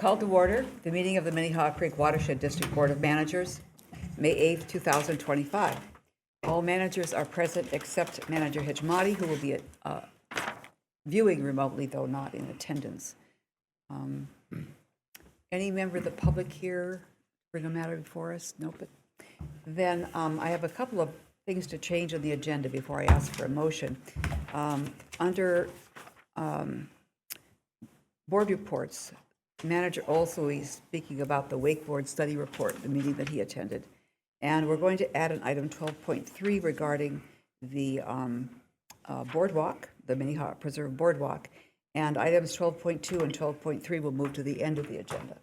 Call to order the meeting of the Minnehaha Creek Watershed District Board of Managers, May 8th, 2025. All managers are present except Manager Hijmati, who will be viewing remotely, though not in attendance. Any member of the public here bring a matter before us? Nope. Then I have a couple of things to change on the agenda before I ask for a motion. Under board reports, Manager also is speaking about the Wakeboard Study Report, the meeting that he attended. And we're going to add an item 12.3 regarding the boardwalk, the Minnehaha Preserve Boardwalk. And items 12.2 and 12.3 will move to the end of the agenda.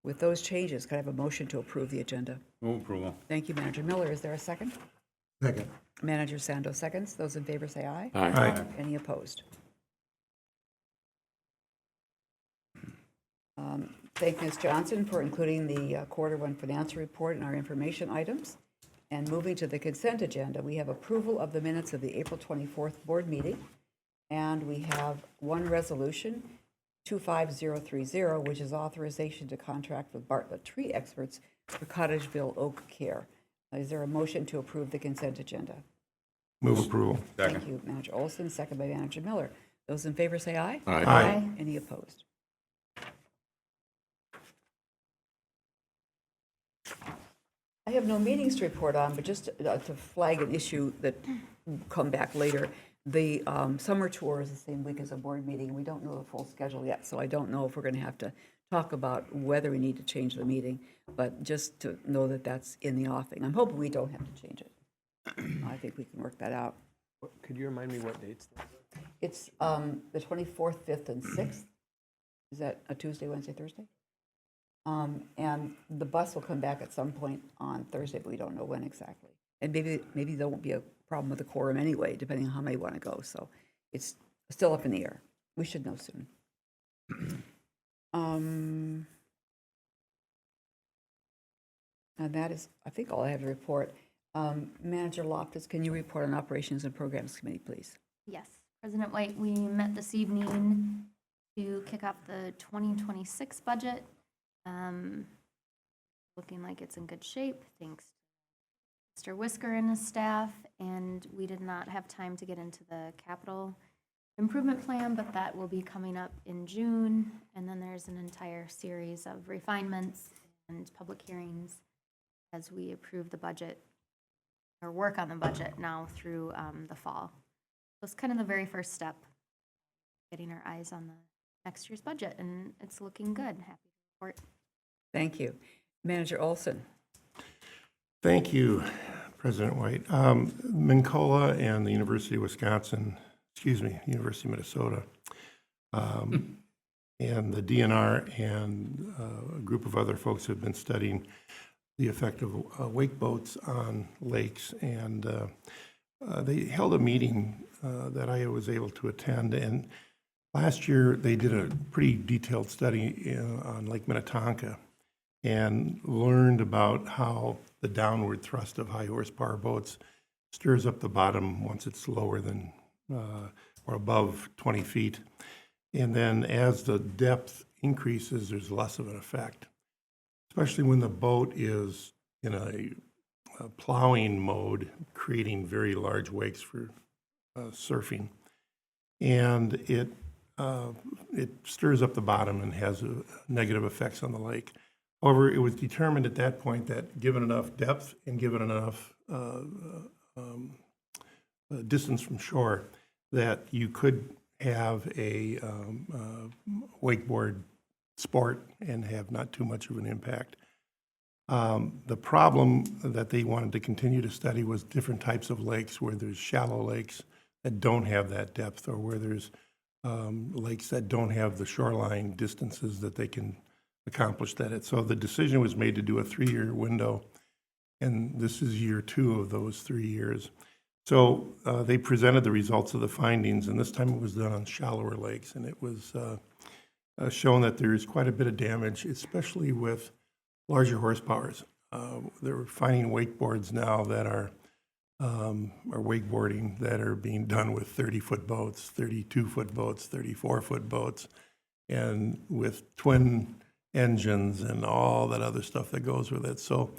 With those changes, can I have a motion to approve the agenda? Move approval. Thank you, Manager Miller. Is there a second? Second. Manager Sando seconds. Those in favor say aye. Aye. Any opposed? Thank Ms. Johnson for including the quarter one financial report in our information items. And moving to the consent agenda, we have approval of the minutes of the April 24th board meeting. And we have one resolution, 25030, which is authorization to contract with Bartlett Tree Experts for Cottageville Oak Care. Is there a motion to approve the consent agenda? Move approval. Thank you, Manager Olson, second by Manager Miller. Those in favor say aye. Aye. Any opposed? I have no meetings to report on, but just to flag an issue that will come back later. The summer tour is the same week as a board meeting. We don't know the full schedule yet, so I don't know if we're going to have to talk about whether we need to change the meeting, but just to know that that's in the offing. I'm hoping we don't have to change it. I think we can work that out. Could you remind me what dates? It's the 24th, 5th, and 6th. Is that a Tuesday, Wednesday, Thursday? And the bus will come back at some point on Thursday, but we don't know when exactly. And maybe there won't be a problem with the quorum anyway, depending on how many want to go. So it's still up in the air. We should know soon. And that is, I think, all I have to report. Manager Loftus, can you report on Operations and Programs Committee, please? Yes, President White, we met this evening to kick off the 2026 budget. Looking like it's in good shape, thanks to Mr. Whisker and his staff, and we did not have time to get into the capital improvement plan, but that will be coming up in June, and then there's an entire series of refinements and public hearings as we approve the budget or work on the budget now through the fall. So it's kind of the very first step, getting our eyes on the next year's budget, and it's looking good. Happy to report. Thank you. Manager Olson. Thank you, President White. Mincola and the University of Wisconsin, University of Minnesota, and the DNR and a group of other folks have been studying the effect of wake boats on lakes. And they held a meeting that I was able to attend. And last year, they did a pretty detailed study on Lake Minnetonka and learned about how the downward thrust of high horsepower boats stirs up the bottom once it's lower than or above 20 feet. And then as the depth increases, there's less of an effect, especially when the boat is in a plowing mode, creating very large wakes for surfing. And it stirs up the bottom and has negative effects on the lake. However, it was determined at that point that given enough depth and given enough distance from shore, that you could have a wakeboard sport and have not too much of an impact. The problem that they wanted to continue to study was different types of lakes, where there's shallow lakes that don't have that depth, or where there's lakes that don't have the shoreline distances that they can accomplish that. So the decision was made to do a 3-year window, and this is year 2 of those 3 years. So they presented the results of the findings, and this time it was done on shallower lakes, and it was shown that there is quite a bit of damage, especially with larger horsepowers. They're finding wakeboards now that are wakeboarding that are being done with 30-foot boats, 32-foot boats, 34-foot boats, and with twin engines and all that other stuff that goes with it. So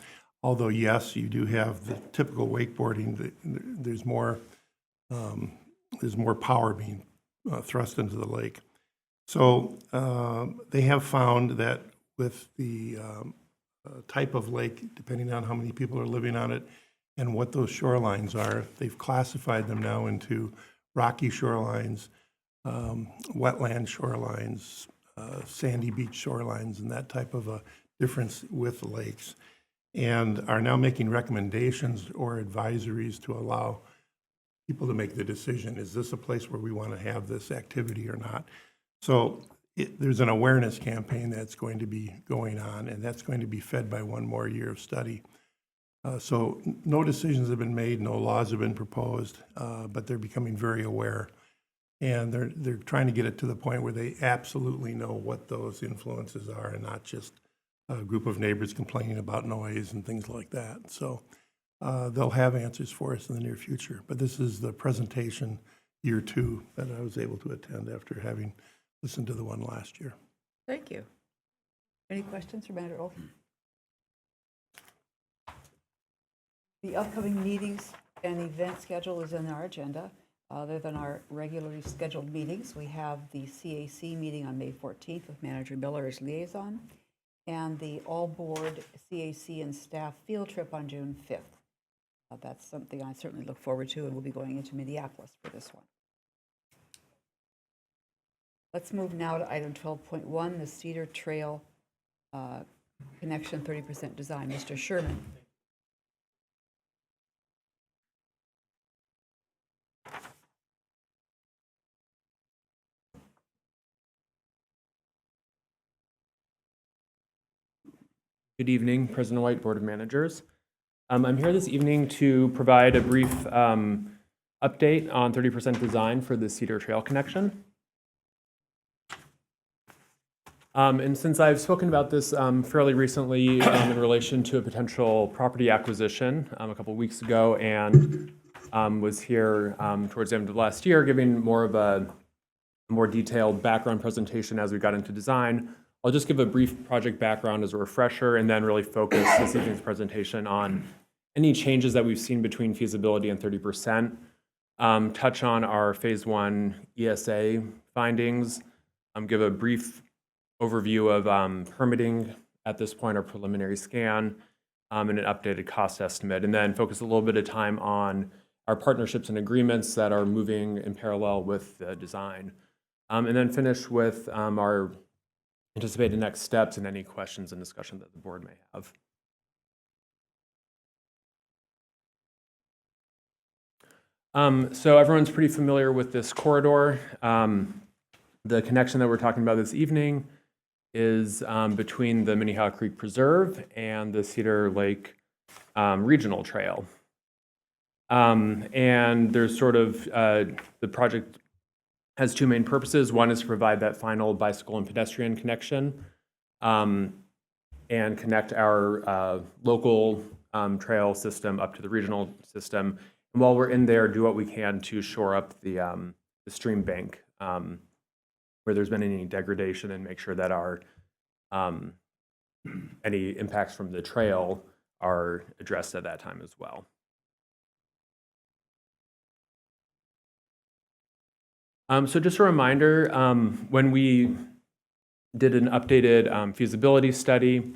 although, yes, you do have the typical wakeboarding, there's more power being thrust into the lake. So they have found that with the type of lake, depending on how many people are living on it and what those shorelines are, they've classified them now into rocky shorelines, wetland shorelines, sandy beach shorelines, and that type of a difference with lakes, and are now making recommendations or advisories to allow people to make the decision, is this a place where we want to have this activity or not? So there's an awareness campaign that's going to be going on, and that's going to be fed by one more year of study. So no decisions have been made, no laws have been proposed, but they're becoming very aware. And they're trying to get it to the point where they absolutely know what those influences are, and not just a group of neighbors complaining about noise and things like that. So they'll have answers for us in the near future. But this is the presentation year 2 that I was able to attend after having listened to the one last year. Thank you. Any questions for Manager Olson? The upcoming meetings and event schedule is in our agenda. Other than our regularly scheduled meetings, we have the CAC meeting on May 14th with Manager Miller as liaison, and the all-board CAC and staff field trip on June 5th. That's something I certainly look forward to, and we'll be going into Minneapolis for this one. Let's move now to item 12.1, the Cedar Trail Connection 30% design. Mr. Sherman. Good evening, President White, Board of Managers. I'm here this evening to provide a brief update on 30% design for the Cedar Trail connection. And since I've spoken about this fairly recently in relation to a potential property acquisition a couple weeks ago, and was here towards the end of last year giving more of a more detailed background presentation as we got into design, I'll just give a brief project background as a refresher, and then really focus this evening's presentation on any changes that we've seen between feasibility and 30%, touch on our Phase 1 ESA findings, give a brief overview of permitting at this point, our preliminary scan, and an updated cost estimate, and then focus a little bit of time on our partnerships and agreements that are moving in parallel with the design, and then finish with our anticipated next steps and any questions and discussion that the board may have. So everyone's pretty familiar with this corridor. The connection that we're talking about this evening is between the Minnehaha Creek Preserve and the Cedar Lake Regional Trail. And there's sort of, the project has two main purposes. One is to provide that final bicycle and pedestrian connection and connect our local trail system up to the regional system. And while we're in there, do what we can to shore up the stream bank where there's been any degradation, and make sure that our any impacts from the trail are addressed at that time as well. So just a reminder, when we did an updated feasibility study,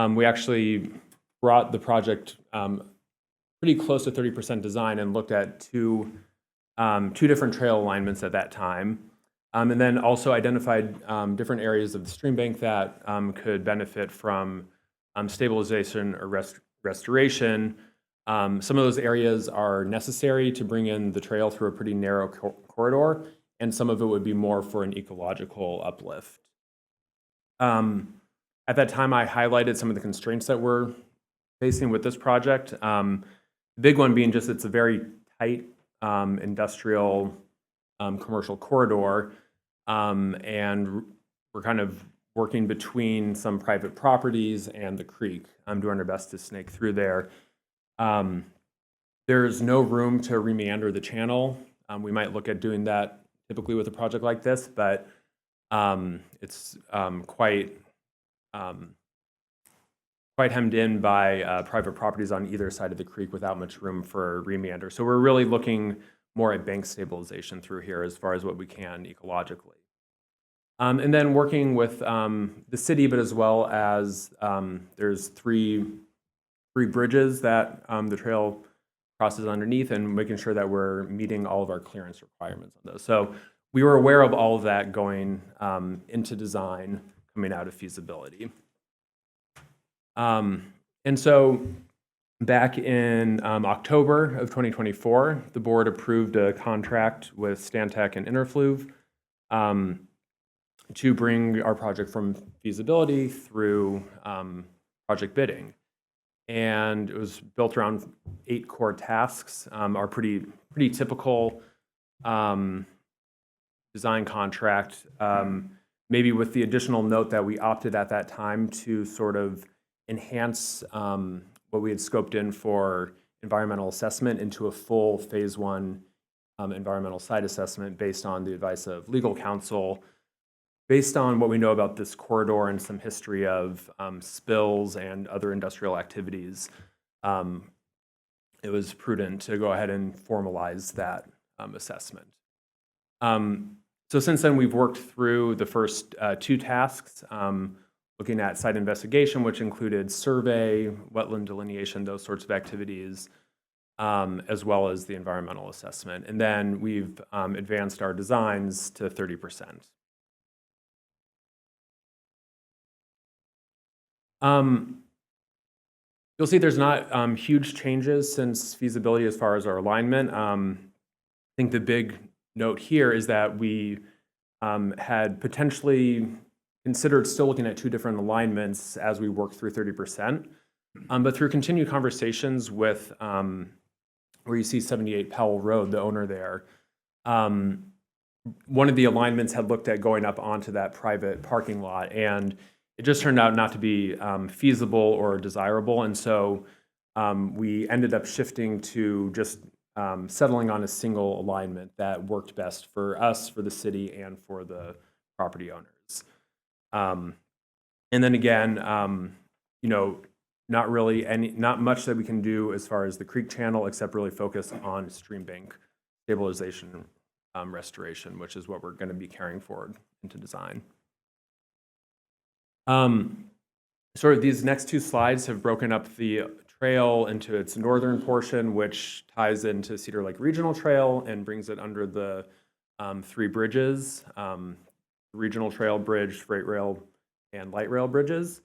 we actually brought the project pretty close to 30% design and looked at two different trail alignments at that time. And then also identified different areas of the stream bank that could benefit from stabilization or restoration. Some of those areas are necessary to bring in the trail through a pretty narrow corridor, and some of it would be more for an ecological uplift. At that time, I highlighted some of the constraints that we're facing with this project. The big one being just it's a very tight industrial commercial corridor, and we're kind of working between some private properties and the creek. I'm doing our best to snake through there. There's no room to remeander the channel. We might look at doing that typically with a project like this, but it's quite quite hemmed in by private properties on either side of the creek without much room for remeander. So we're really looking more at bank stabilization through here as far as what we can ecologically. And then working with the city, but as well as there's three bridges that the trail crosses underneath, and making sure that we're meeting all of our clearance requirements on those. So we were aware of all of that going into design, coming out of feasibility. And so back in October of 2024, the board approved a contract with Stantec and Interfluve to bring our project from feasibility through project bidding. And it was built around 8 core tasks, our pretty typical design contract, maybe with the additional note that we opted at that time to sort of enhance what we had scoped in for environmental assessment into a full phase 1 environmental site assessment based on the advice of legal counsel. Based on what we know about this corridor and some history of spills and other industrial activities, it was prudent to go ahead and formalize that assessment. So since then, we've worked through the first 2 tasks, looking at site investigation, which included survey, wetland delineation, those sorts of activities, as well as the environmental assessment. And then we've advanced our designs to 30%. You'll see there's not huge changes since feasibility as far as our alignment. I think the big note here is that we had potentially considered still looking at 2 different alignments as we work through 30%. But through continued conversations with where you see 78 Powell Road, the owner there, one of the alignments had looked at going up onto that private parking lot, and it just turned out not to be feasible or desirable. And so we ended up shifting to just settling on a single alignment that worked best for us, for the city, and for the property owners. And then again, not much that we can do as far as the creek channel, except really focus on stream bank stabilization restoration, which is what we're going to be carrying forward into design. Sort of these next 2 slides have broken up the trail into its northern portion, which ties into Cedar Lake Regional Trail and brings it under the 3 bridges, Regional Trail Bridge, Freight Rail, and Light Rail bridges.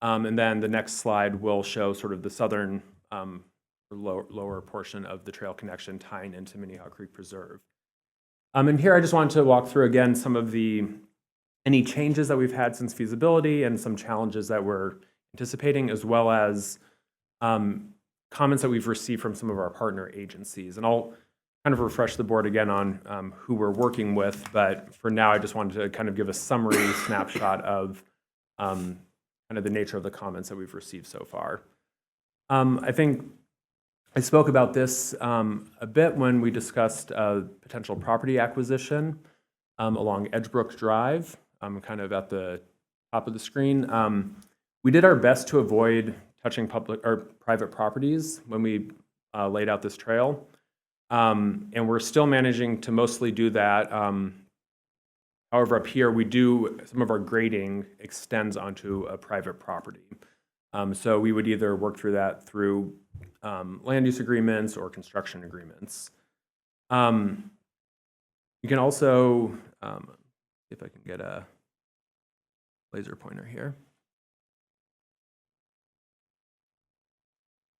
And then the next slide will show sort of the southern lower portion of the trail connection tying into Minnehaha Creek Preserve. And here I just wanted to walk through again some of any changes that we've had since feasibility and some challenges that we're anticipating, as well as comments that we've received from some of our partner agencies. And I'll kind of refresh the board again on who we're working with, but for now I just wanted to kind of give a summary snapshot of kind of the nature of the comments that we've received so far. I think I spoke about this a bit when we discussed potential property acquisition along Edgebrook Drive, kind of at the top of the screen. We did our best to avoid touching public or private properties when we laid out this trail. And we're still managing to mostly do that. However, up here, some of our grading extends onto a private property. So we would either work through that through land use agreements or construction agreements. You can also, see if I can get a laser pointer here.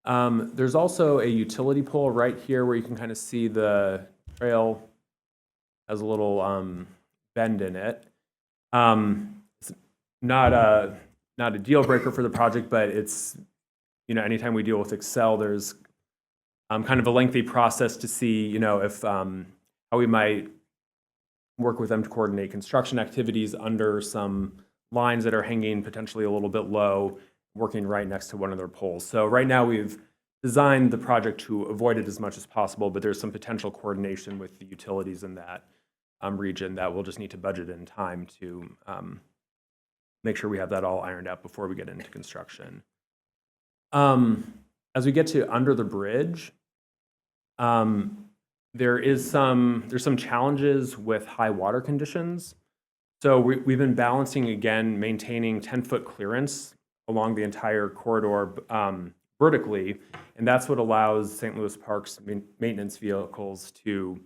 There's also a utility pole right here where you can kind of see the trail has a little bend in it. It's not a deal breaker for the project, but it's, anytime we deal with Excel, there's kind of a lengthy process to see, if how we might work with them to coordinate construction activities under some lines that are hanging potentially a little bit low, working right next to one of their poles. So right now we've designed the project to avoid it as much as possible, but there's some potential coordination with the utilities in that region that we'll just need to budget in time to make sure we have that all ironed out before we get into construction. As we get to under the bridge, there's some challenges with high water conditions. So we've been balancing, again, maintaining 10-foot clearance along the entire corridor vertically, and that's what allows St. Louis Parks maintenance vehicles to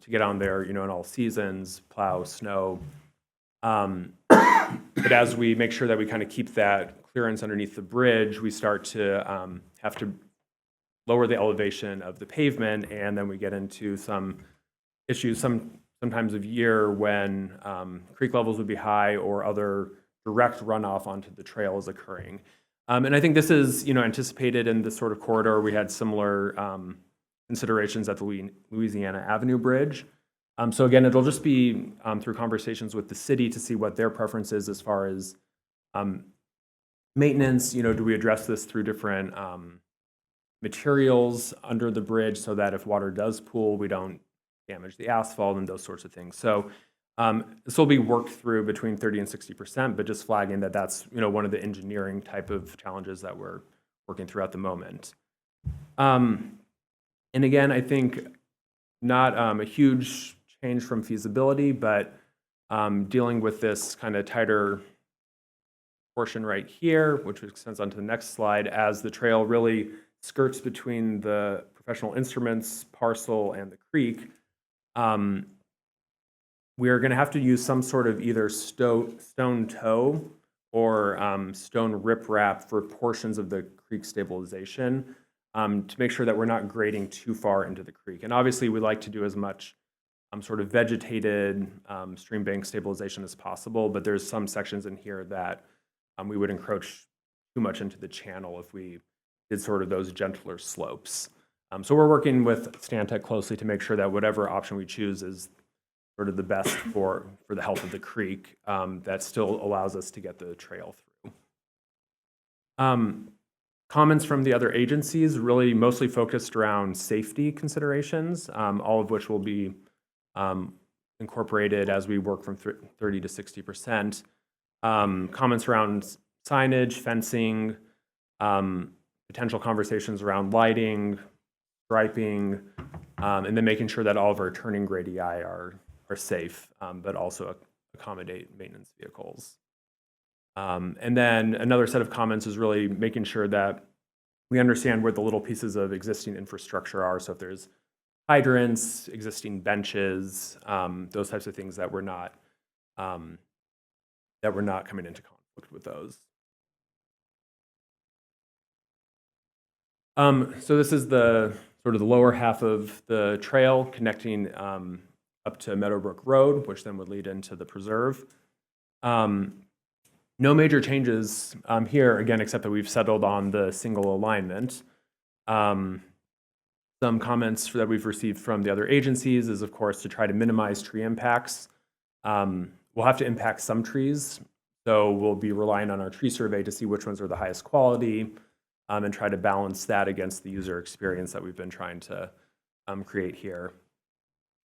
get on there, in all seasons, plow, snow. But as we make sure that we kind of keep that clearance underneath the bridge, we start to have to lower the elevation of the pavement, and then we get into some issues sometimes of year when creek levels would be high or other direct runoff onto the trail is occurring. And I think this is, anticipated in this sort of corridor. We had similar considerations at the Louisiana Avenue Bridge. So again, it'll just be through conversations with the city to see what their preference is as far as maintenance. Do we address this through different materials under the bridge so that if water does pool, we don't damage the asphalt and those sorts of things. So this will be worked through between 30 and 60%, but just flagging that that's one of the engineering type of challenges that we're working through at the moment. And again, I think not a huge change from feasibility, but dealing with this kind of tighter portion right here, which extends onto the next slide, as the trail really skirts between the professional instruments parcel and the creek. We are going to have to use some sort of either stone toe or stone riprap for portions of the creek stabilization to make sure that we're not grading too far into the creek. And obviously, we'd like to do as much sort of vegetated stream bank stabilization as possible, but there's some sections in here that we would encroach too much into the channel if we did sort of those gentler slopes. So we're working with Stantec closely to make sure that whatever option we choose is sort of the best for the health of the creek that still allows us to get the trail through. Comments from the other agencies really mostly focused around safety considerations, all of which will be incorporated as we work from 30 to 60%. Comments around signage, fencing, potential conversations around lighting, striping, and then making sure that all of our turning radii are safe, but also accommodate maintenance vehicles. And then another set of comments is really making sure that we understand where the little pieces of existing infrastructure are. So if there's hydrants, existing benches, those types of things that we're not coming into conflict with those. So this is the sort of the lower half of the trail connecting up to Meadowbrook Road, which then would lead into the preserve. No major changes here, again, except that we've settled on the single alignment. Some comments that we've received from the other agencies is, of course, to try to minimize tree impacts. We'll have to impact some trees, so we'll be relying on our tree survey to see which ones are the highest quality and try to balance that against the user experience that we've been trying to create here.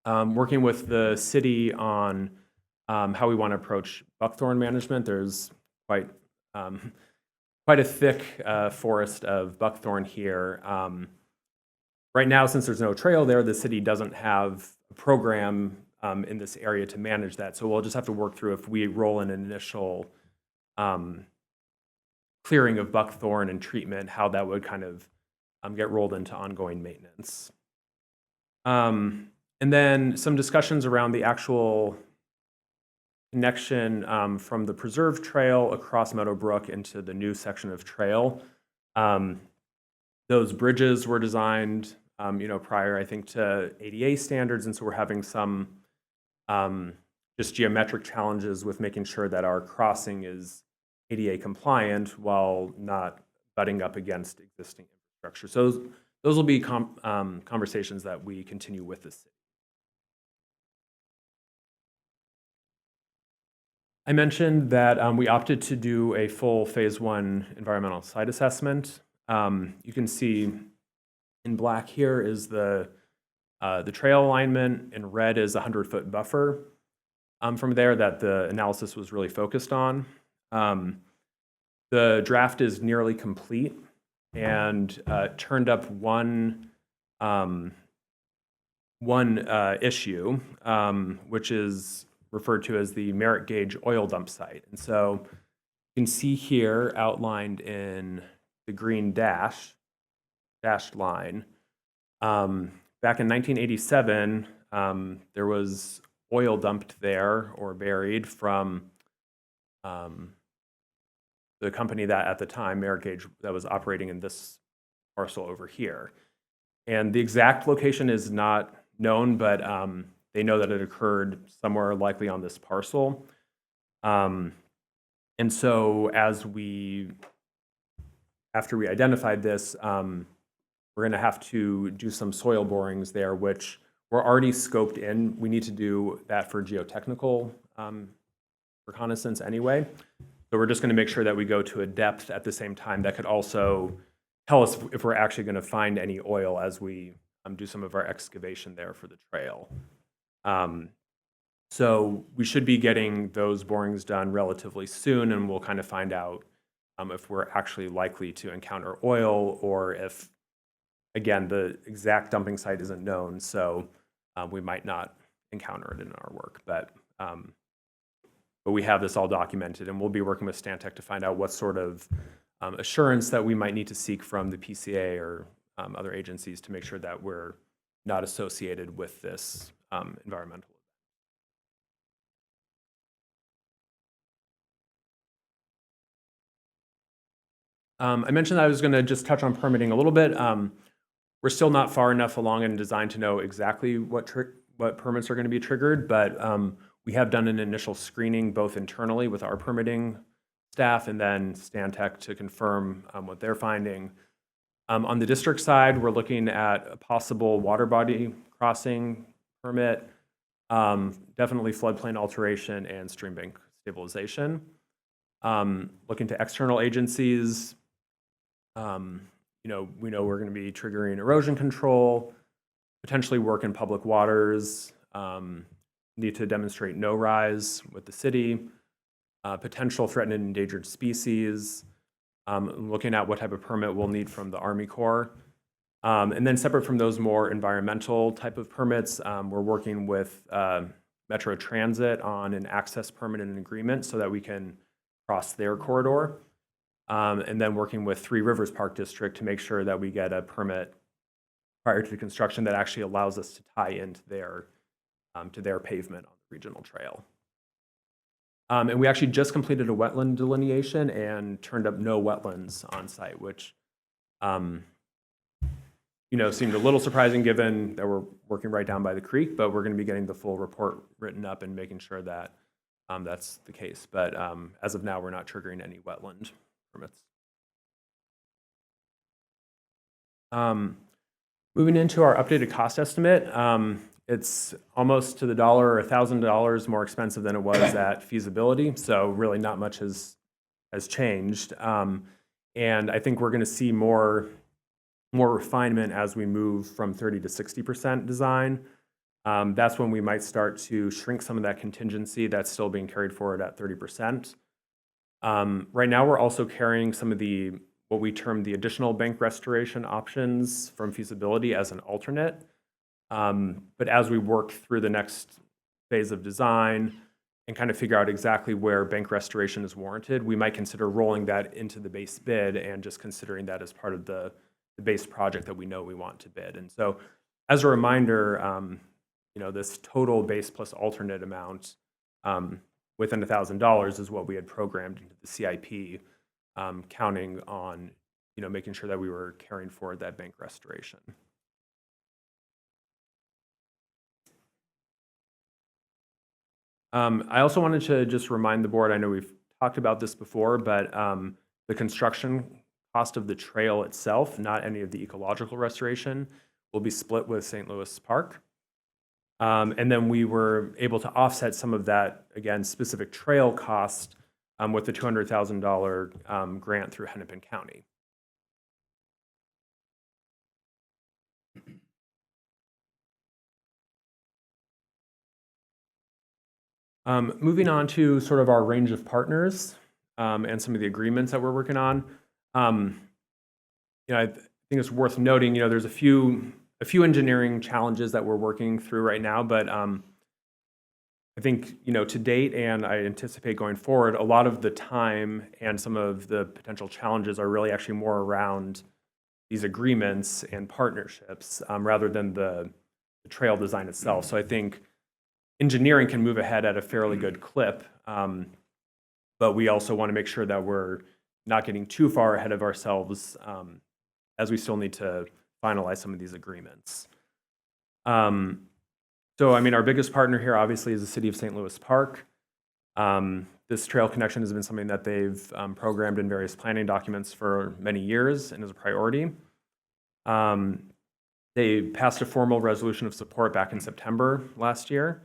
Working with the city on how we want to approach buckthorn management. There's quite a thick forest of buckthorn here. Right now, since there's no trail there, the city doesn't have a program in this area to manage that. So we'll just have to work through if we roll in an initial clearing of buckthorn and treatment, how that would kind of get rolled into ongoing maintenance. And then some discussions around the actual connection from the preserve trail across Meadowbrook into the new section of trail. Those bridges were designed, prior, I think, to ADA standards, and so we're having some just geometric challenges with making sure that our crossing is ADA compliant while not butting up against existing infrastructure. So those will be conversations that we continue with the city. I mentioned that we opted to do a full phase 1 environmental site assessment. You can see in black here is the trail alignment, in red is a 100-foot buffer. From there that the analysis was really focused on. The draft is nearly complete and turned up one issue, which is referred to as the merit gauge oil dump site. And so you can see here outlined in the green dashed line. Back in 1987, there was oil dumped there or buried from the company that at the time, Merit Gauge, that was operating in this parcel over here. And the exact location is not known, but they know that it occurred somewhere likely on this parcel. And so after we identified this, we're going to have to do some soil borings there, which were already scoped in. We need to do that for geotechnical reconnaissance anyway. So we're just going to make sure that we go to a depth at the same time that could also tell us if we're actually going to find any oil as we do some of our excavation there for the trail. So we should be getting those borings done relatively soon, and we'll kind of find out if we're actually likely to encounter oil or if, again, the exact dumping site isn't known, so we might not encounter it in our work. But we have this all documented, and we'll be working with Stantec to find out what sort of assurance that we might need to seek from the PCA or other agencies to make sure that we're not associated with this environmental. I mentioned that I was going to just touch on permitting a little bit. We're still not far enough along in design to know exactly what permits are going to be triggered, but we have done an initial screening both internally with our permitting staff and then Stantec to confirm what they're finding. On the district side, we're looking at a possible water body crossing permit, definitely floodplain alteration and stream bank stabilization. Looking to external agencies, we know we're going to be triggering erosion control, potentially work in public waters, need to demonstrate no rise with the city, potential threatened and endangered species, looking at what type of permit we'll need from the Army Corps. And then separate from those more environmental type of permits, we're working with Metro Transit on an access permit and an agreement so that we can cross their corridor. And then working with Three Rivers Park District to make sure that we get a permit prior to construction that actually allows us to tie into to their pavement on the regional trail. And we actually just completed a wetland delineation and turned up no wetlands on site, which seemed a little surprising given that we're working right down by the creek, but we're going to be getting the full report written up and making sure that that's the case. But as of now, we're not triggering any wetland permits. Moving into our updated cost estimate, it's almost to the dollar or $1,000 more expensive than it was at feasibility. So really not much has changed. And I think we're going to see more refinement as we move from 30 to 60% design. That's when we might start to shrink some of that contingency that's still being carried forward at 30%. Right now, we're also carrying some of what we term the additional bank restoration options from feasibility as an alternate. But as we work through the next phase of design and kind of figure out exactly where bank restoration is warranted, we might consider rolling that into the base bid and just considering that as part of the base project that we know we want to bid. And so as a reminder, this total base plus alternate amount within $1,000 is what we had programmed into the CIP, counting on making sure that we were carrying forward that bank restoration. I also wanted to just remind the board, I know we've talked about this before, but the construction cost of the trail itself, not any of the ecological restoration, will be split with St. Louis Park. And then we were able to offset some of that, again, specific trail cost with the $200,000 grant through Hennepin County. Moving on to sort of our range of partners. and some of the agreements that we're working on. I think it's worth noting, there's a few engineering challenges that we're working through right now, but I think, to date, and I anticipate going forward, a lot of the time and some of the potential challenges are really actually more around these agreements and partnerships rather than the trail design itself. So I think engineering can move ahead at a fairly good clip, but we also want to make sure that we're not getting too far ahead of ourselves as we still need to finalize some of these agreements. So, our biggest partner here obviously is the City of St. Louis Park. This trail connection has been something that they've programmed in various planning documents for many years and is a priority. They passed a formal resolution of support back in September last year.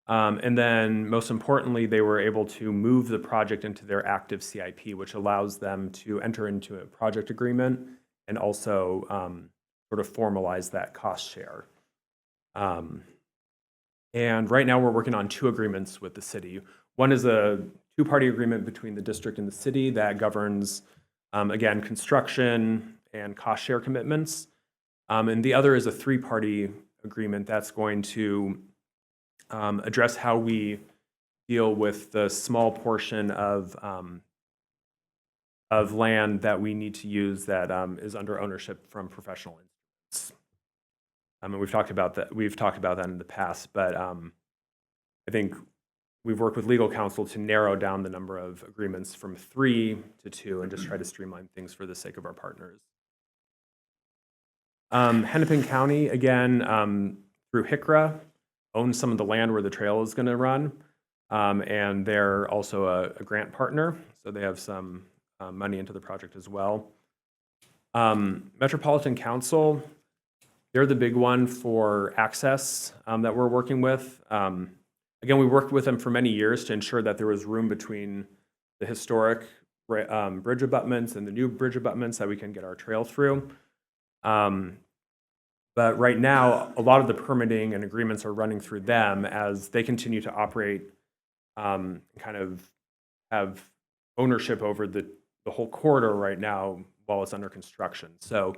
And then, most importantly, they were able to move the project into their active CIP, which allows them to enter into a project agreement and also sort of formalize that cost share. And right now, we're working on 2 agreements with the city. One is a 2-party agreement between the district and the city that governs, again, construction and cost share commitments. And the other is a 3-party agreement that's going to address how we deal with the small portion of land that we need to use that is under ownership from professional instruments. And we've talked about that. We've talked about that in the past, but I think we've worked with legal counsel to narrow down the number of agreements from 3 to 2, and just try to streamline things for the sake of our partners. Hennepin County, again, through HICRA, owns some of the land where the trail is going to run, and they're also a grant partner, so they have some money into the project as well. Metropolitan Council, they're the big one for access that we're working with. Again, we worked with them for many years to ensure that there was room between the historic bridge abutments and the new bridge abutments that we can get our trail through. But right now, a lot of the permitting and agreements are running through them as they continue to operate, kind of have ownership over the whole corridor right now while it's under construction. So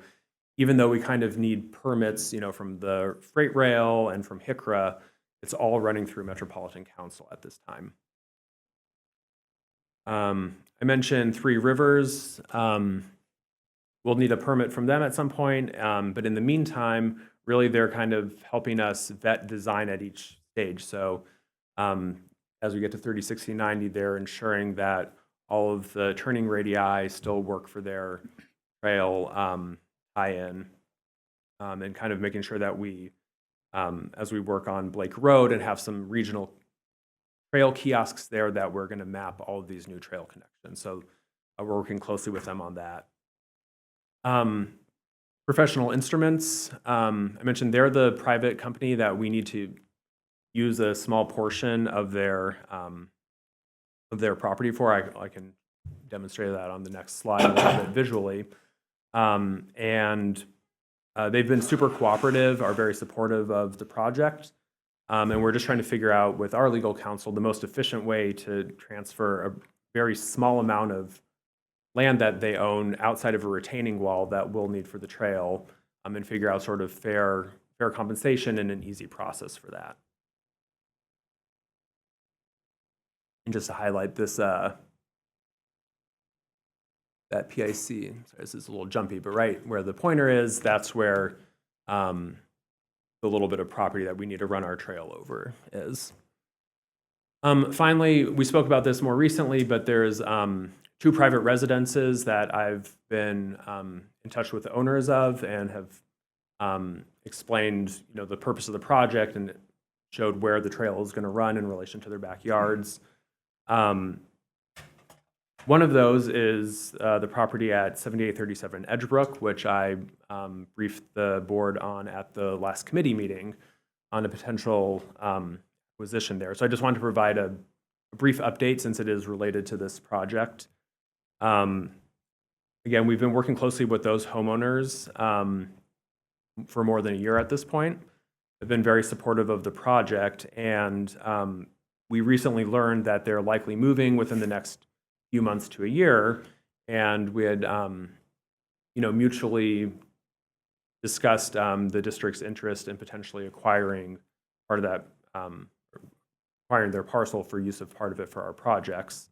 even though we kind of need permits, from the freight rail and from HICRA, it's all running through Metropolitan Council at this time. I mentioned Three Rivers. We'll need a permit from them at some point, but in the meantime, really they're kind of helping us vet design at each stage. So as we get to 30, 60, 90, they're ensuring that all of the turning radii still work for their trail tie-in, and kind of making sure that we, as we work on Blake Road and have some regional trail kiosks there, that we're going to map all of these new trail connections. So we're working closely with them on that. Professional Instruments, I mentioned they're the private company that we need to use a small portion of their property for. I can demonstrate that on the next slide a little bit visually. And they've been super cooperative, are very supportive of the project. And we're just trying to figure out with our legal counsel the most efficient way to transfer a very small amount of land that they own outside of a retaining wall that we'll need for the trail, and figure out sort of fair compensation and an easy process for that. And just to highlight this, that PIC, sorry, this is a little jumpy, but right where the pointer is, that's where the little bit of property that we need to run our trail over is. Finally, we spoke about this more recently, but there's 2 private residences that I've been in touch with the owners of and have explained, the purpose of the project and showed where the trail is going to run in relation to their backyards. One of those is the property at 7837 Edgebrook, which I briefed the board on at the last committee meeting on a potential acquisition there. So I just wanted to provide a brief update since it is related to this project. Again, we've been working closely with those homeowners for more than a year at this point. They've been very supportive of the project, and we recently learned that they're likely moving within the next few months to a year, and we had, mutually discussed the district's interest in potentially acquiring part of that, acquiring their parcel for use of part of it for our projects.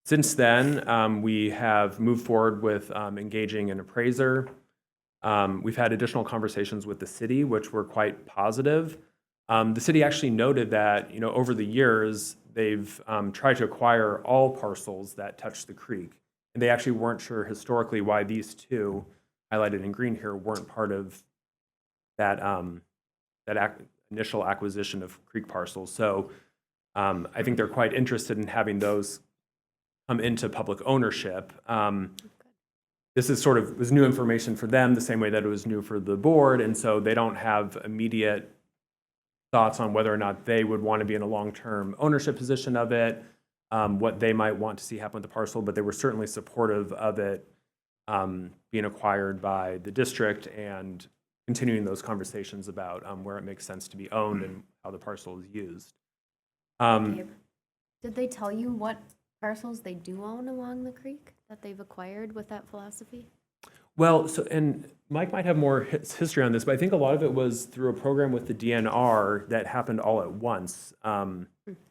Since then, we have moved forward with engaging an appraiser. We've had additional conversations with the city, which were quite positive. The city actually noted that, over the years, they've tried to acquire all parcels that touch the creek. And they actually weren't sure historically why these two, highlighted in green here, weren't part of that, initial acquisition of creek parcels. So I think they're quite interested in having those come into public ownership. This is was new information for them, the same way that it was new for the board, and so they don't have immediate thoughts on whether or not they would want to be in a long-term ownership position of it, what they might want to see happen with the parcel, but they were certainly supportive of it being acquired by the district and continuing those conversations about where it makes sense to be owned and how the parcel is used. Gabe, did they tell you what parcels they do own along the creek that they've acquired with that philosophy? Well, and Mike might have more history on this, but I think a lot of it was through a program with the DNR that happened all at once to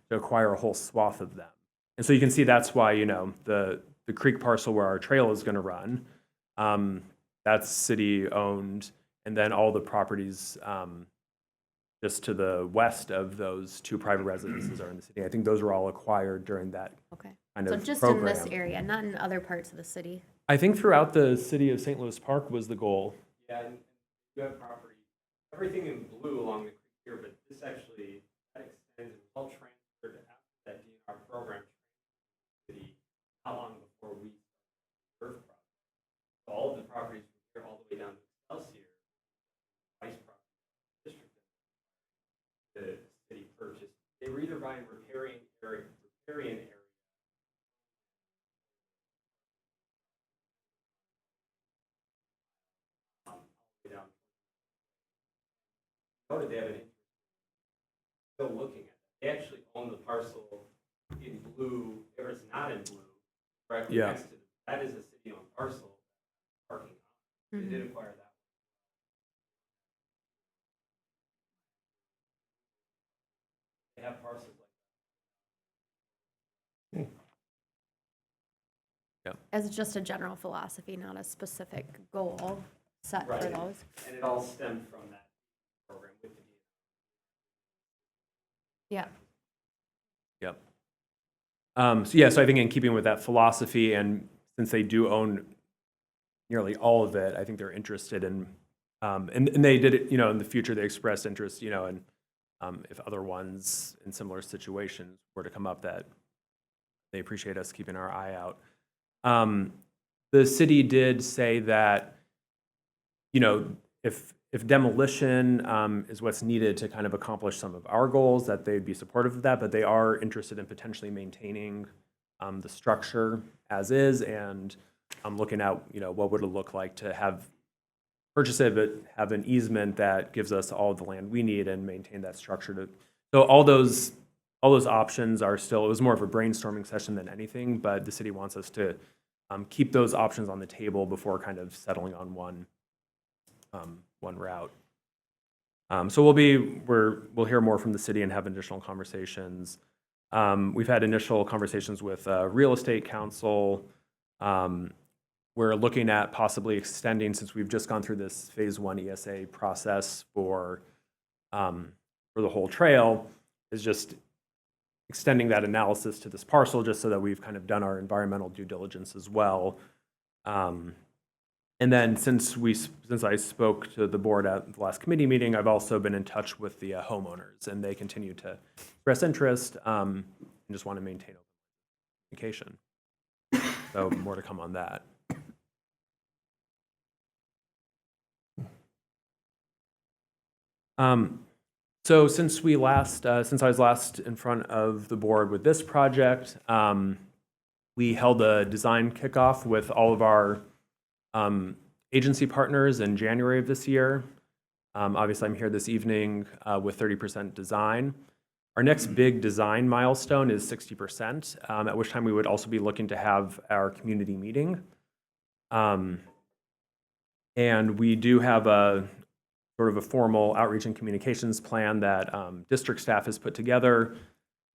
acquire a whole swath of them. And so you can see that's why, the creek parcel where our trail is going to run, that's city-owned, and then all the properties just to the west of those two private residences are in the city. I think those were all acquired during that Okay. kind So of just program. in this area, not in other parts of the city? I think throughout the city of St. Louis Park was the goal. Yeah, and you have property, everything in blue along the creek here, but this actually, that extends, it's all transferred after that DNR program to the city, not long before we started the reserve project. So all of the properties from here all the way down to Excelsior, vice property district, the city purchased. They were either buying riparian area, down. Noted they have an interest, still looking at that. They actually own the parcel in blue, or it's not in blue, directly Yeah. next to that is a city-owned parcel, parking lot. They did acquire that. They have parcels like As just a general philosophy, not a specific goal set for Right. those? that, and it all stemmed from that program with the DNR. Yeah. Yep. So I think in keeping with that philosophy, and since they do own nearly all of it, I think they're interested in, and they did it, in the future, they expressed interest, in if other ones in similar situations were to come up, that they appreciate us keeping our eye out. The city did say that, if demolition is what's needed to kind of accomplish some of our goals, that they'd be supportive of that, but they are interested in potentially maintaining the structure as is, and looking at, what would it look like to purchase it, but have an easement that gives us all the land we need and maintain that structure. So all those options are still, it was more of a brainstorming session than anything, but the city wants us to keep those options on the table before kind of settling on one route. So we'll hear more from the city and have additional conversations. We've had initial conversations with real estate council. We're looking at possibly extending, since we've just gone through this phase 1 ESA process for the whole trail, is just extending that analysis to this parcel, just so that we've kind of done our environmental due diligence as well. And then since I spoke to the board at the last committee meeting, I've also been in touch with the homeowners, and they continue to express interest and just want to maintain open communication. So more to come on that. So since I was last in front of the board with this project, we held a design kickoff with all of our agency partners in January of this year. Obviously, I'm here this evening with 30% Design. Our next big design milestone is 60%, at which time we would also be looking to have our community meeting. And we do have a sort of a formal outreach and communications plan that district staff has put together.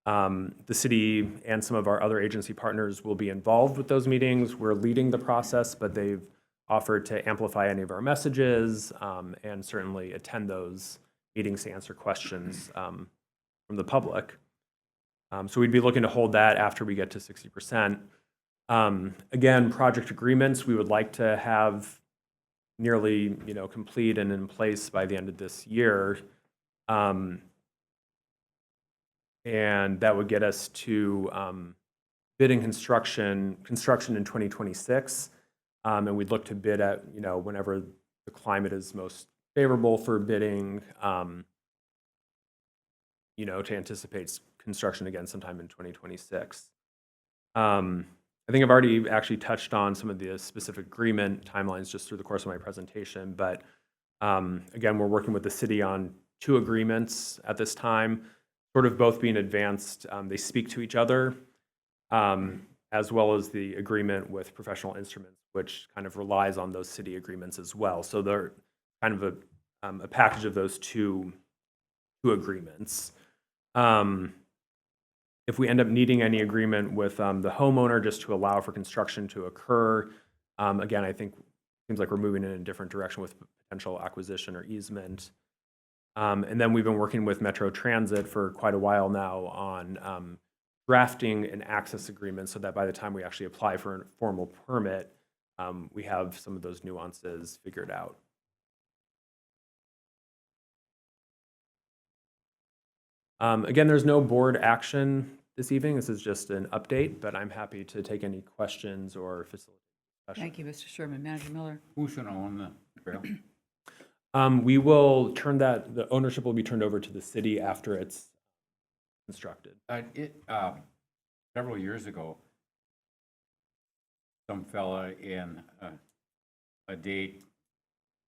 The city and some of our other agency partners will be involved with those meetings. We're leading the process, but they've offered to amplify any of our messages and certainly attend those meetings to answer questions from the public. So we'd be looking to hold that after we get to 60%. Again, project agreements, we would like to have nearly, complete and in place by the end of this year. And that would get us to bidding construction in 2026. And we'd look to bid at, whenever the climate is most favorable for bidding, to anticipate construction again sometime in 2026. I think I've already actually touched on some of the specific agreement timelines just through the course of my presentation, but again, we're working with the city on 2 agreements at this time, sort of both being advanced. They speak to each other, as well as the agreement with Professional Instruments, which kind of relies on those city agreements as well. So they're kind of a package of those two agreements. If we end up needing any agreement with the homeowner just to allow for construction to occur, again, I think it seems like we're moving in a different direction with potential acquisition or easement. And then we've been working with Metro Transit for quite a while now on drafting an access agreement so that by the time we actually apply for a formal permit, we have some of those nuances figured out. Again, there's no board action this evening. This is just an update, but I'm happy to take any questions or facilitate discussion. Thank you, Mr. Sherman. Manager Miller? Who's going to own the trail? We will turn the ownership will be turned over to the city after it's constructed. Several years ago, some fella in a date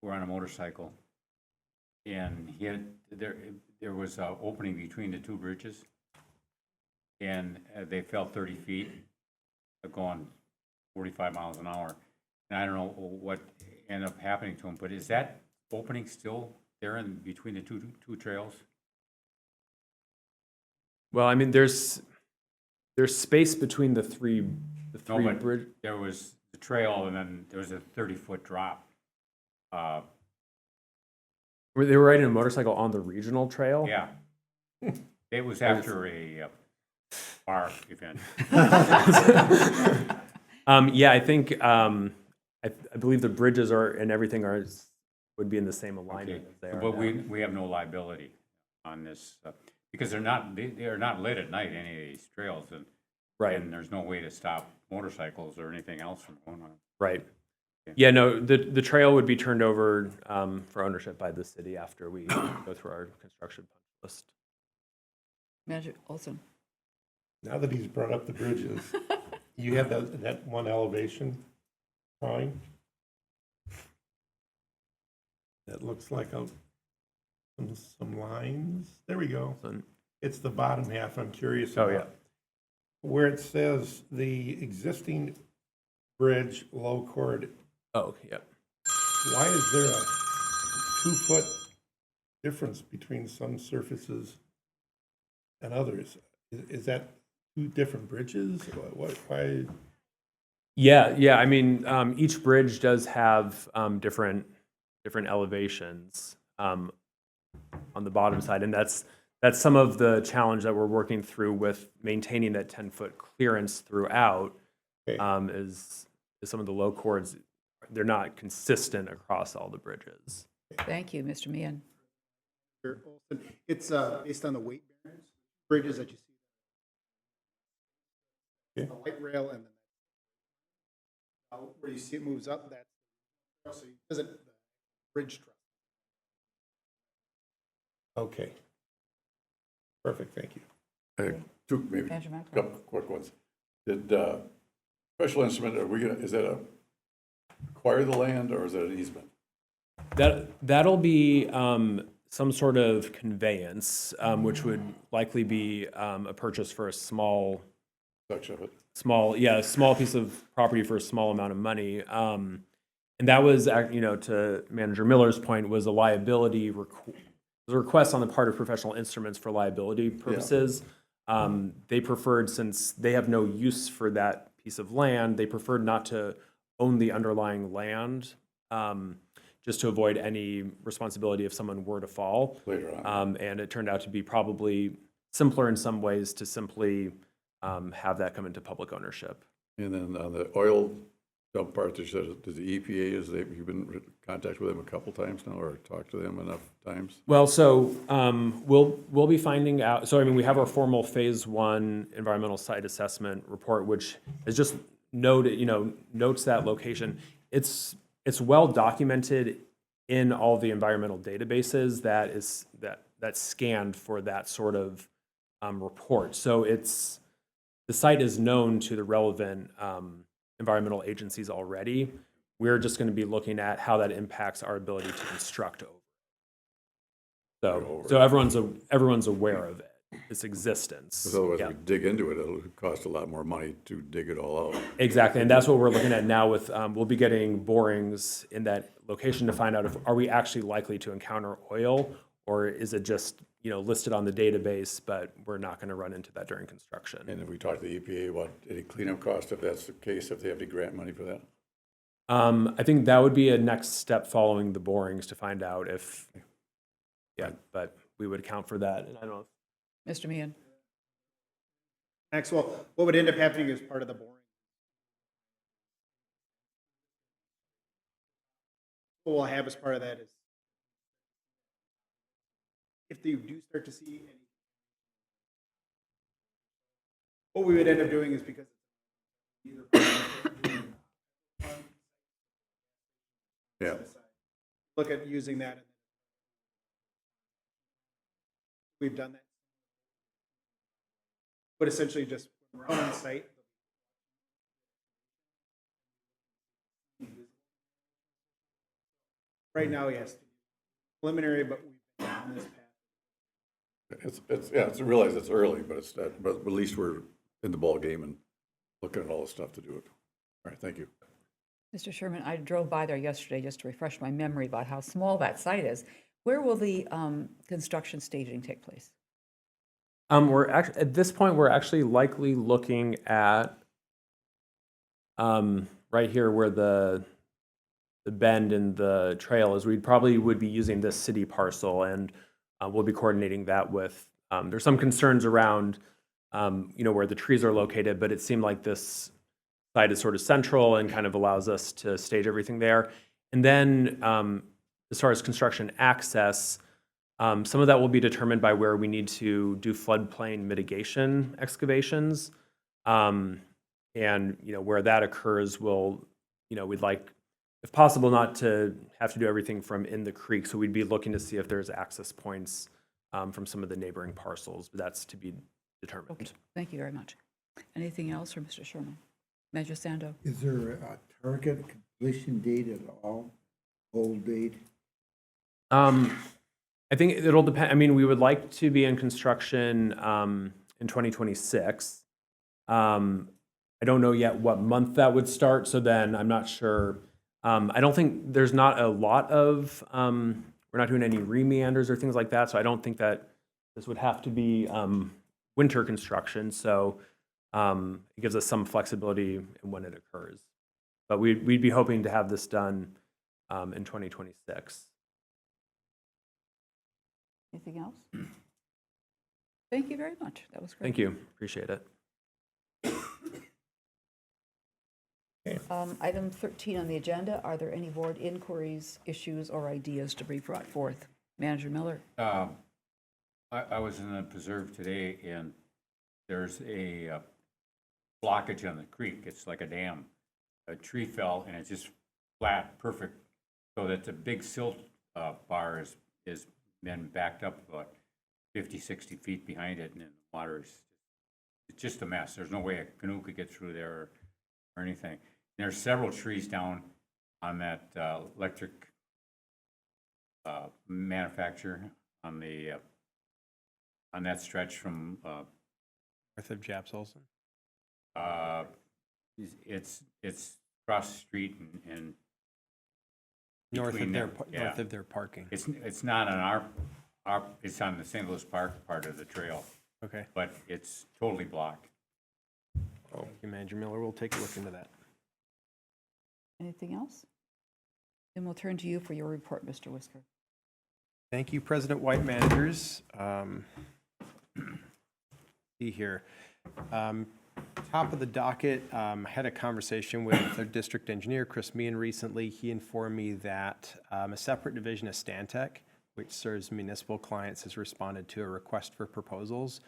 were on a motorcycle, and he had there was an opening between the 2 bridges, and they fell 30 feet, going 45 miles an hour. And I don't know what ended up happening to him, but is that opening still there in between the two trails? Well, I mean, there's space between the three No, but bridge. there was the trail, and then there was a 30-foot drop. They were riding a motorcycle on the regional trail. Yeah. It was after a bar event. Yeah, I think I believe the bridges and everything would be in the same alignment as they are But now. we have no liability on this, because they are not lit at night, any of these trails, and Right. and there's no way to stop motorcycles or anything else from going on. Right. Yeah, no, the trail would be turned over for ownership by the city after we go through our construction punch list. Manager Olson? Now that he's brought up the bridges, you have that one elevation drawing? That looks like some lines. There we go. So- It's the bottom half I'm curious Oh, about. yeah. Where it says the existing bridge low chord, Oh, yeah. why is there a 2-foot difference between some surfaces and others? Is that 2 different bridges? Why? Yeah. I mean, each bridge does have different elevations on the bottom side, and that's some of the challenge that we're working through with maintaining that 10-foot clearance throughout. Okay. Is some of the low chords, they're not consistent across all the bridges. Thank you, Mr. Meehan. Mr. Olson. It's based on the weight bearings, bridges that you see. Okay. The light rail and then where you see it moves up, that's so you visit the bridge truss. Okay. Perfect, thank you. Two, maybe, Manager a Maxwell? couple quick ones. Did Special Instrument, is that acquire the land or is that an easement? That'll be some sort of conveyance, which would likely be a purchase for a small Section of it. small piece of property for a small amount of money. And that was, to Manager Miller's point, was a liability was a request on the part of Professional Instruments for liability purposes. They preferred, since they have no use for that piece of land, they preferred not to own the underlying land, just to avoid any responsibility if someone were to fall. Later on. And it turned out to be probably simpler in some ways to simply have that come into public ownership. And then on the oil dump part, does the EPA, you've been in contact with them a couple times now, or talked to them enough times? Well, so we'll be finding out. So I mean, we have our formal phase 1 environmental site assessment report, which is just notes that location. It's well documented in all the environmental databases that's scanned for that sort of report. So the site is known to the relevant environmental agencies already. We're just going to be looking at how that impacts our ability to construct over. So everyone's aware of it, its existence. Because otherwise, Yeah. we dig into it, it'll cost a lot more money to dig it all out. Exactly, and that's what we're looking at now with, we'll be getting borings in that location to find out are we actually likely to encounter oil, or is it just, listed on the database, but we're not going to run into that during construction. And if we talk to the EPA about any cleanup cost, if that's the case, if they have to grant money for that? I think that would be a next step following the borings to find out if, but we would account for that, and I don't know. Mr. Meehan? Maxwell, what would end up happening as part of the boring? What we'll have as part of that is if you do start to see any, what we would end up doing is because Yeah. look at using that. We've done that. But essentially just when we're on the site. Right now, yes, preliminary, but we've been on this path. I realize it's early, but but at least we're in the ball game and looking at all the stuff to do it. All right, thank you. Mr. Sherman, I drove by there yesterday just to refresh my memory about how small that site is. Where will the construction staging take place? At this point, we're actually likely looking at right here where the bend in the trail is. We probably would be using this city parcel, and we'll be coordinating that with. There's some concerns around, where the trees are located, but it seemed like this site is sort of central and kind of allows us to stage everything there. And then, as far as construction access, some of that will be determined by where we need to do floodplain mitigation excavations. And, where that occurs, we'd like, if possible, not to have to do everything from in the creek. So we'd be looking to see if there's access points from some of the neighboring parcels, but that's to be determined. Okay, thank you very much. Anything else for Mr. Sherman? Manager Sando? Is there a target completion date at all? Goal date? I think it'll depend. I mean, we would like to be in construction in 2026. I don't know yet what month that would start, so then I'm not sure. I don't think there's not a lot of, we're not doing any re-meanders or things like that, so I don't think that this would have to be winter construction, so it gives us some flexibility in when it occurs. But we'd be hoping to have this done in 2026. Anything else? Thank you very much. That was great. Thank you. Appreciate it. Item 13 on the agenda, are there any board inquiries, issues, or ideas to be brought forth? Manager Miller? I was in the preserve today, and there's a blockage on the creek. It's like a dam. A tree fell, and it's just flat, perfect. So that the big silt bar is been backed up about 50, 60 feet behind it, and the water is it's just a mess. There's no way a canoe could get through there or anything. And there's several trees down on that electric manufacturer on the, on that stretch from, North of Japs Olson? uh, it's across the street and North between of their, them, yeah. north of their parking. It's not on our, it's on the St. Louis Park part of the trail, Okay. but it's totally blocked. Thank you, Manager Miller. We'll take a look into that. Anything else? Then we'll turn to you for your report, Mr. Whisker. Thank you, President White, managers. See here. Top of the docket, I had a conversation with their district engineer, Chris Meehan, recently. He informed me that a separate division of Stantec, which serves municipal clients, has responded to a request for proposals.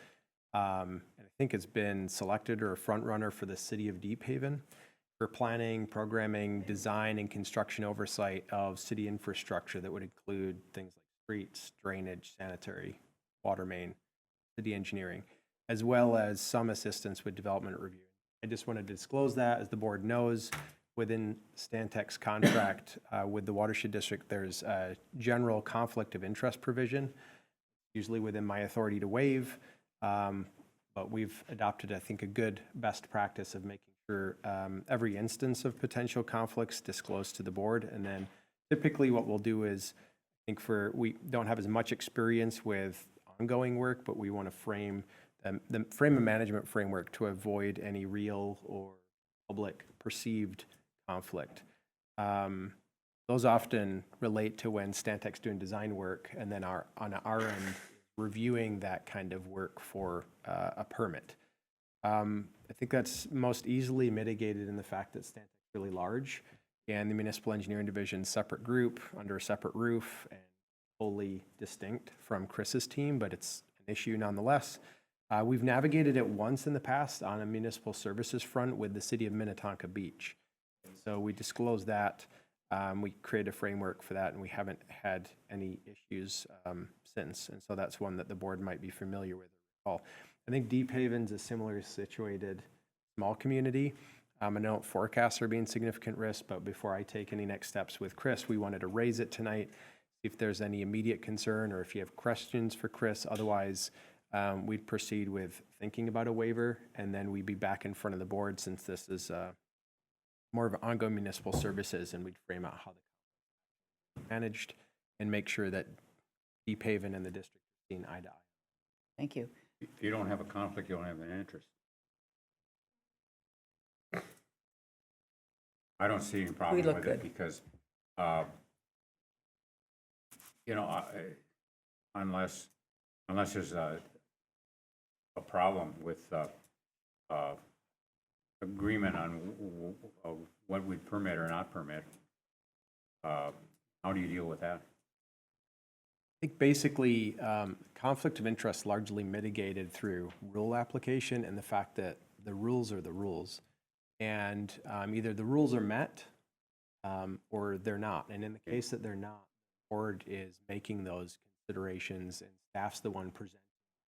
And I think it's been selected or a front runner for the city of Deep Haven for planning, programming, design, and construction oversight of city infrastructure that would include things like streets, drainage, sanitary, water main, city engineering, as well as some assistance with development review. I just wanted to disclose that. As the board knows, within Stantec's contract with the watershed district, there's a general conflict of interest provision, usually within my authority to waive. But we've adopted, I think, a good best practice of making sure every instance of potential conflicts disclosed to the board. And then typically what we'll do is, I think we don't have as much experience with ongoing work, but we want to frame the frame a management framework to avoid any real or public perceived conflict. Those often relate to when Stantec's doing design work and then on our end reviewing that kind of work for a permit. I think that's most easily mitigated in the fact that Stantec's really large and the municipal engineering division separate group under a separate roof and wholly distinct from Chris's team, but it's an issue nonetheless. We've navigated it once in the past on a municipal services front with the city of Minnetonka Beach. So we disclosed that. We created a framework for that, and we haven't had any issues since. And so that's one that the board might be familiar with or recall. I think Deep Haven's a similarly situated small community. I know forecasts there being significant risk, but before I take any next steps with Chris, we wanted to raise it tonight, see if there's any immediate concern or if you have questions for Chris. Otherwise, we'd proceed with thinking about a waiver, and then we'd be back in front of the board since this is more of ongoing municipal services, and we'd frame out how the managed and make sure that Deep Haven and the district are seen eye to eye. Thank you. If you don't have a conflict, you don't have an interest. I don't see any problem look with good. it because, you know, unless there's a problem with agreement on what we permit or not permit, how do you deal with that? I think basically conflict of interest largely mitigated through rule application and the fact that the rules are the rules. And either the rules are met or they're not. And in the case that they're not, the board is making those considerations and staff's the one presenting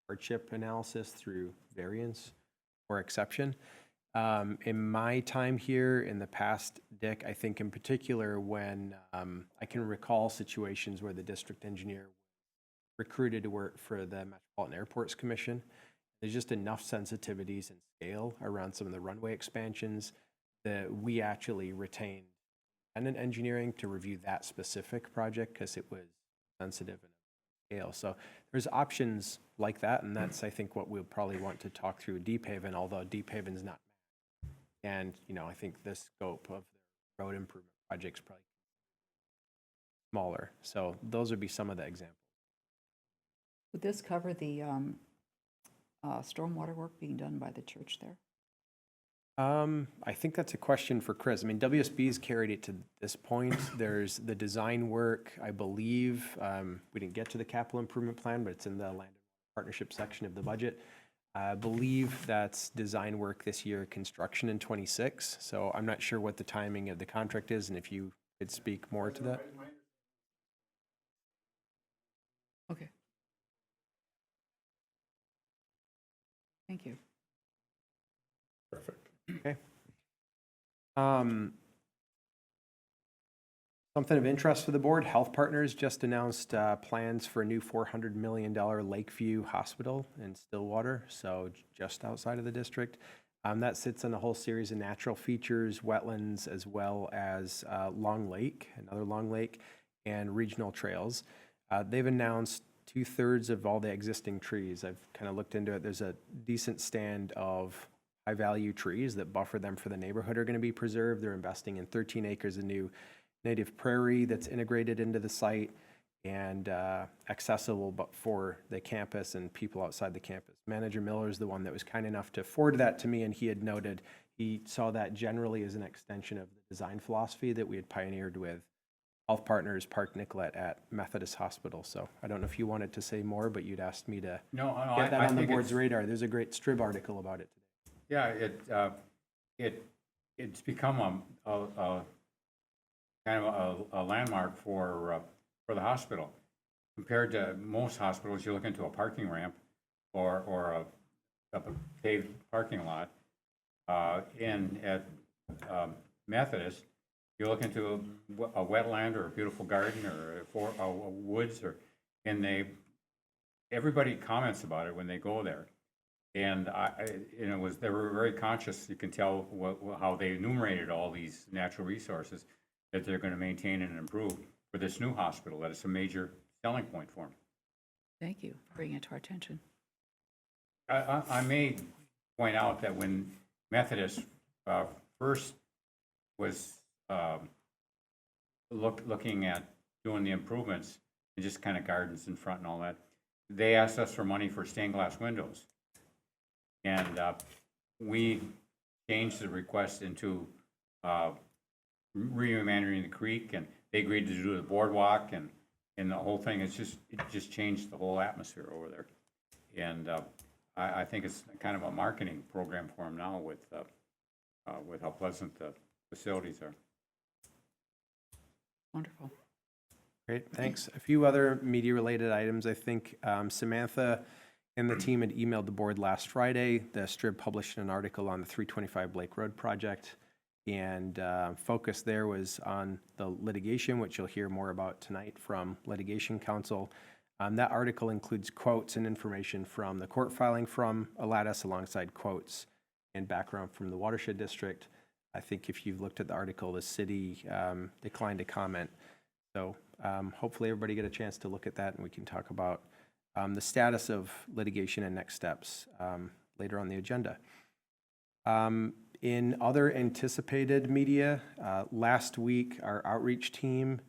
hardship analysis through variance or exception. In my time here in the past, Dick, I think in particular when I can recall situations where the district engineer recruited to work for the Metropolitan Airports Commission. There's just enough sensitivities and scale around some of the runway expansions that we actually retained independent engineering to review that specific project because it was sensitive and scale. So there's options like that, and that's I think what we'll probably want to talk through Deep Haven, although Deep Haven's not. And you know, I think the scope of the road improvement project's probably smaller. So those would be some of the examples. Would this cover the stormwater work being done by the church there? I think that's a question for Chris. I mean, WSB's carried it to this point. There's the design work, I believe. We didn't get to the capital improvement plan, but it's in the land partnership section of the budget. I believe that's design work this year, construction in 26. So I'm not sure what the timing of the contract is, and if you could speak more to that. Okay. Thank you. Perfect. Okay. Something of interest for the board, Health Partners just announced plans for a new $400 million Lakeview Hospital in Stillwater, so just outside of the district. That sits on a whole series of natural features, wetlands, as well as Long Lake, another Long Lake, and regional trails. They've announced 2/3 of all the existing trees. I've kind of looked into it. There's a decent stand of high-value trees that buffer them for the neighborhood are going to be preserved. They're investing in 13 acres of new native prairie that's integrated into the site and accessible but for the campus and people outside the campus. Manager Miller is the one that was kind enough to forward that to me, and he had noted he saw that generally as an extension of the design philosophy that we had pioneered with Health Partners Park Nicollet at Methodist Hospital. So I don't know if you wanted to say more, but you'd asked me to No, get that on the think board's it's- radar. There's a great Strib article about it today. Yeah, it's become a kind of a landmark for the hospital. Compared to most hospitals, you look into a parking ramp or a paved parking lot. And at Methodist, you look into a wetland or a beautiful garden or a woods, and everybody comments about it when they go there. And they were very conscious. You can tell how they enumerated all these natural resources that they're going to maintain and improve for this new hospital. That is a major selling point for them. Thank you for bringing it to our attention. I may point out that when Methodist first was looking at doing the improvements and just kind of gardens in front and all that, they asked us for money for stained glass windows. And we changed the request into re-humanitarian the creek, and they agreed to do the boardwalk and the whole thing. It just changed the whole atmosphere over there. And I think it's kind of a marketing program for them now with how pleasant the facilities are. Wonderful. Great, thanks. A few other media-related items. I think Samantha and the team had emailed the board last Friday. The Strib published an article on the 325 Blake Road project, and focus there was on the litigation, which you'll hear more about tonight from litigation counsel. That article includes quotes and information from the court filing from Alatus alongside quotes and background from the watershed district. I think if you've looked at the article, the city declined to comment. So hopefully everybody get a chance to look at that, and we can talk about the status of litigation and next steps later on the agenda. In other anticipated media, last week, our outreach team,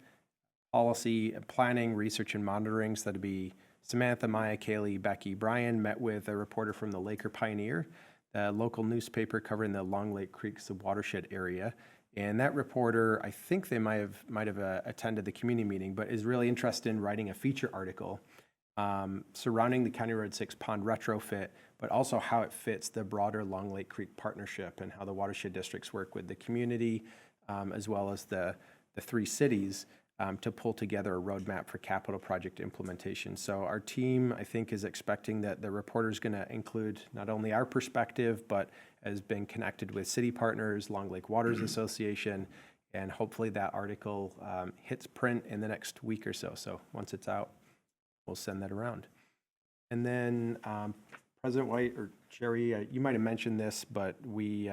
policy, planning, research, and monitoring, so that'd be Samantha, Maya, Kaylee, Becky, Brian, met with a reporter from the Laker Pioneer, the local newspaper covering the Long Lake Creek subwatershed area. And that reporter, I think they might have attended the community meeting, but is really interested in writing a feature article surrounding the County Road 6 pond retrofit, but also how it fits the broader Long Lake Creek partnership and how the watershed districts work with the community, as well as the three cities to pull together a roadmap for capital project implementation. So our team, I think, is expecting that the reporter is going to include not only our perspective, but has been connected with city partners, Long Lake Waters Association, and hopefully that article hits print in the next week or so. So once it's out, we'll send that around. And then President White or Jerry, you might have mentioned this, but we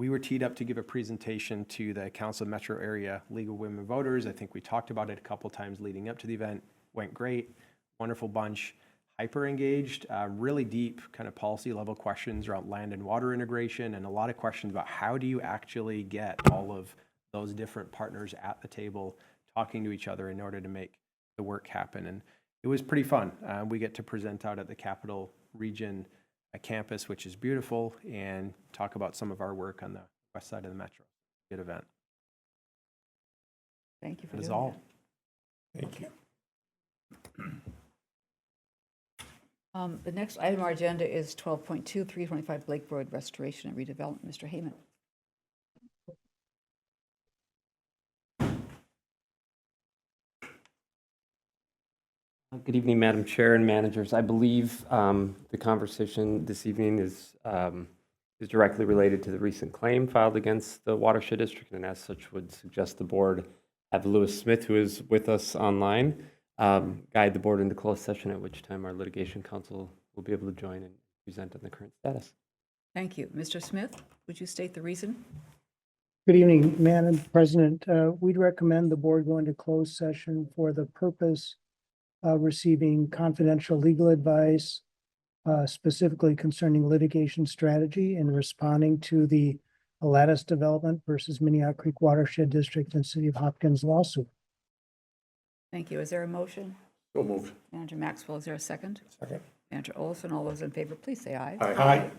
were teed up to give a presentation to the Council of Metro Area League of Women Voters. I think we talked about it a couple times leading up to the event. Went great, wonderful bunch, hyper engaged, really deep kind of policy level questions around land and water integration, and a lot of questions about how do you actually get all of those different partners at the table talking to each other in order to make the work happen. And it was pretty fun. We get to present out at the Capital Region campus, which is beautiful, and talk about some of our work on the west side of the metro. Good event. Thank you for That is doing all. Thank you. that. The next item on our agenda is 12.2, 325 Blake Road Restoration and Redevelopment. Mr. Heyman. Good evening, Madam Chair and managers. I believe the conversation this evening is directly related to the recent claim filed against the Watershed District, and as such would suggest the board have Lewis Smith, who is with us online, guide the board into closed session, at which time our litigation counsel will be able to join and present on the current status. Thank you. Mr. Smith, would you state the reason? Good evening, Madam President. We'd recommend the board go into closed session for the purpose of receiving confidential legal advice, specifically concerning litigation strategy and responding to the Alatus Development versus Minnehaha Creek Watershed District and City of Hopkins lawsuit. Thank you. Is there a motion? So moved. Manager Maxwell, is there a second? Second. Manager Olson, all those in favor, please say aye. Aye.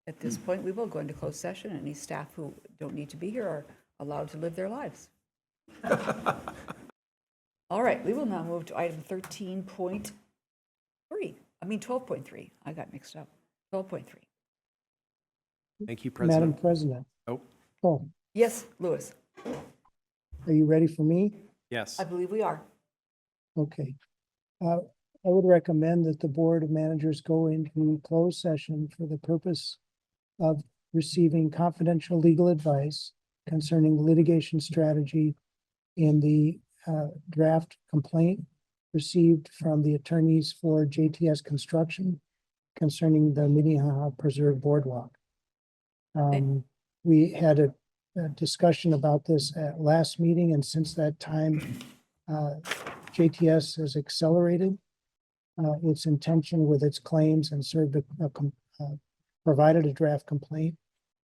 At this point, we will go into closed session. Any staff who don't need to be here are allowed to live their lives. All right, we will now move to item 13.3. 12.3. I got mixed up. 12.3. Thank you, Madam President. President. Oh. Oh, Yes, Louis, are you ready for me? Yes. I believe we are. Okay. I would recommend that the Board of Managers go into closed session for the purpose of receiving confidential legal advice concerning litigation strategy in the draft complaint received from the attorneys for JTS Construction concerning the Minnehaha Preserve Boardwalk. We had a discussion about this at last meeting, and since that time, JTS has accelerated its intention with its claims and provided a draft complaint.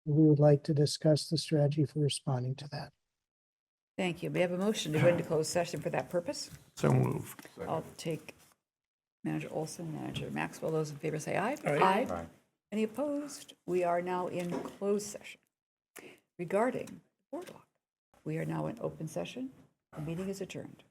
We would like to discuss the strategy for responding to that. Thank you. May I have a motion to go into closed session for that purpose? So moved. I'll take Manager Olson, Manager Maxwell. Those in favor say aye. Aye. Aye. Any opposed? We are now in closed session. Regarding boardwalk, we are now in open session. The meeting is adjourned.